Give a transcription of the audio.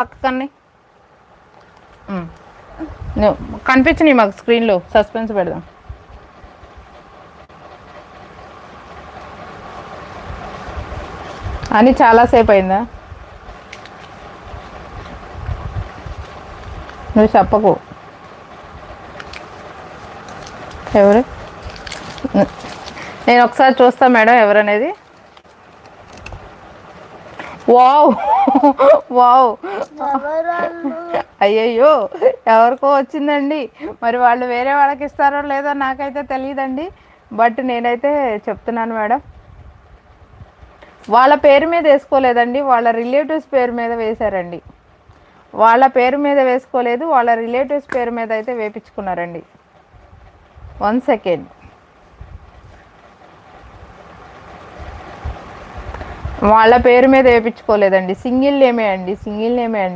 పక్కనే కనిపించినాయి మాకు స్క్రీన్లో, సస్పెన్స్ పెడదాం. అని చాలాసేపు అయిందా? నువ్వు చెప్పకు. ఎవరు? నేను ఒకసారి చూస్తా మేడం ఎవరనేది. వావ్ వావ్, అయ్యయ్యో ఎవరికో వచ్చిందండి. మరి వాళ్ళు వేరే వాళ్ళకి ఇస్తారో లేదో నాకైతే తెలియదండి. బట్ నేనైతే చెప్తున్నాను మేడం, వాళ్ళ పేరు మీద వేసుకోలేదండి, వాళ్ళ రిలేటివ్స్ పేరు మీద వేశారండి. వాళ్ళ పేరు మీద వేసుకోలేదు, వాళ్ళ రిలేటివ్స్ పేరు మీద అయితే వేపించుకున్నారండి. 1 సెకండ్. వాళ్ళ పేరు మీద వేయించుకోలేదండి, సింగిల్ నేమే అండి, సింగిల్ నేమే అండి.